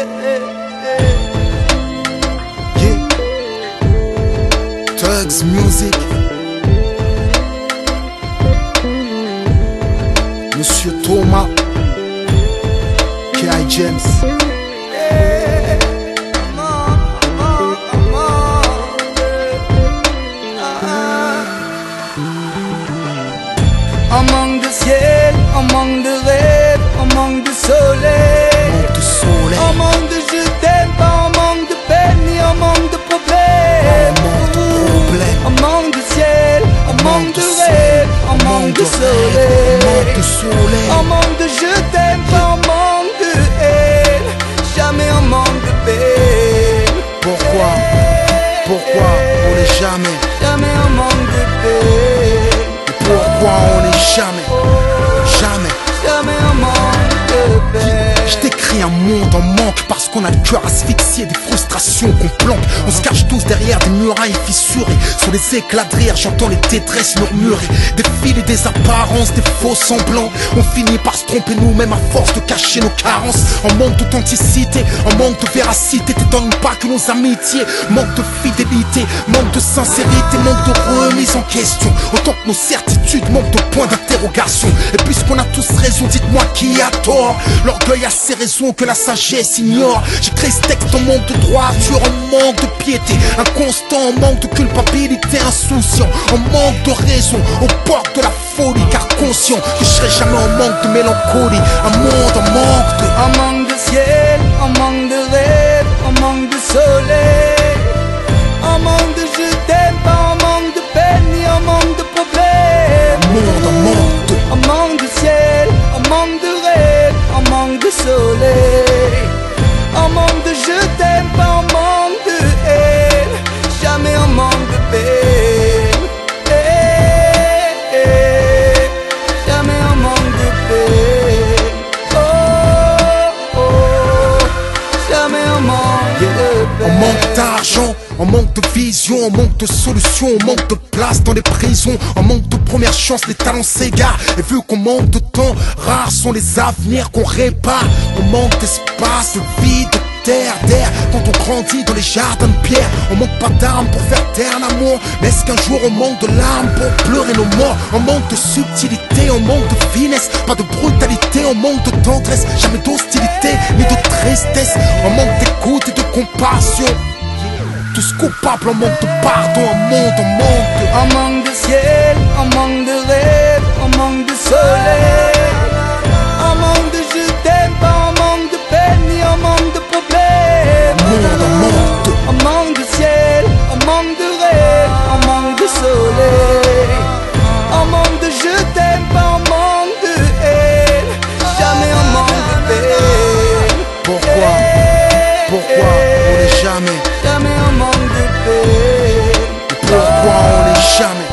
Yeah. Tugs Music. Monsieur Thomas, K.I. James. On manque de ciel, on manque de rêve, on manque de soleil. On manque de je t'aime pas, on manque de peine ni on manque de problème. On manque de ciel, on manque de rêve, on manque de soleil. On manque de je t'aime pas, on manque de haine. Jamais on manque de peine. Pourquoi on n'est jamais? Jamais on manque de peine. Pourquoi on n'est jamais un manque de paix. Je t'écris un monde en manque parce qu'on a le cœur asphyxié, des frustrations qu'on planque. On se cache tous derrière des murailles fissurées. Sur les éclats de rire, j'entends les détresses murmurer. Des fils et des apparences, des faux semblants. On finit par se tromper nous-mêmes à force de cacher nos carences. En manque d'authenticité, en manque de véracité. T'étonnes pas que nos amitiés manquent de fidélité, manque de sincérité, manque de remise en question. Autant que nos certitudes manquent de points d'interrogation. Et puisqu'on a tous raison, dites-moi qui a tort. L'orgueil a ses raisons que la sagesse ignore. J'écris ce texte en manque de droiture, en manque de piété, inconstant, en manque de culpabilité, insouciant, en manque de raison, au bord de la folie, car conscient que je serai jamais en manque de mélancolie. Un monde en manque de... On manque de ciel, on manque de rêve, on manque de soleil. On manque de je t'aime pas, on manque de peine ni on manque de problème. Un monde en manque de... On manque de ciel, on manque de rêve, on manque de soleil. On manque de je t'aime pas, on manque de haine. Jamais on manque de peine. Jamais on manque de peine. Oh, oh. Jamais on manque de peine. On manque d'argent, on manque de vision, on manque de solution, on manque de place dans les prisons, on manque de première chance, les talents s'égarent. Et vu qu'on manque de temps, rares sont les avenirs qu'on répare. On manque d'espace, de vie, de terre, d'air, quand on grandit dans les jardins de pierre. On manque pas d'armes pour faire taire l'amour, mais est-ce qu'un jour on manque de larmes pour pleurer nos morts? On manque de subtilité, on manque de finesse, pas de brutalité, on manque de tendresse, jamais d'hostilité, ni de tristesse. On manque d'écoute et de compassion. Tous coupables, on manque de pardon, un monde en manque de... On manque de ciel, on manque de rêve, on manque de soleil. On manque de je t'aime pas, on manque de peine ni on manque de problème. Un monde en manque de... On manque de ciel, on manque de rêve, on manque de soleil. On manque de je t'aime pas, on manque de haine. Jamais on manque de peine. Pourquoi on n'est jamais? Jamais on manque de peine. Pourquoi on n'est jamais?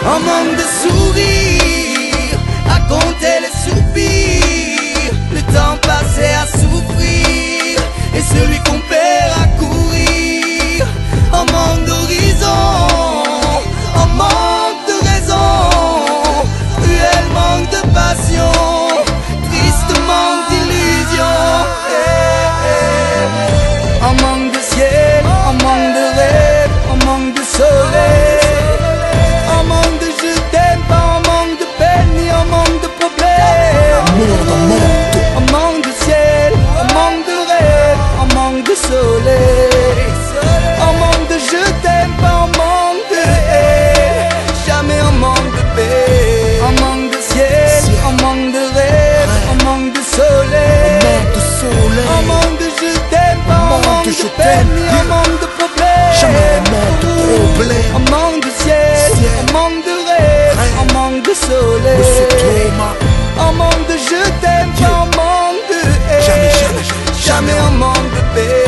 On manque de sourire, à compter les soupirs, le temps passé à souffrir, et celui qu'on perd à courir. On manque d'horizon, on manque de raison, cruel manque de passion, triste manque d'illusion. On manque de ciel, on manque de rêve, on manque de soleil. On manque de je t'aime pas, on manque de peine ni on manque de problème. Un monde en manque de... On manque de ciel, on manque de rêve, on manque de soleil. On manque de je t'aime pas, on manque de haine. Jamais on manque de paix. On manque de ciel, on manque de rêve, on manque de soleil. On manque de je t'aime pas, on manque de peine ni on manque de problème. Jamais on manque de problème. On manque de ciel, on manque de rêve, on manque de soleil. Monsieur Thomas. On manque de je t'aime pas, on manque de haine. Jamais Jamais on manque de paix.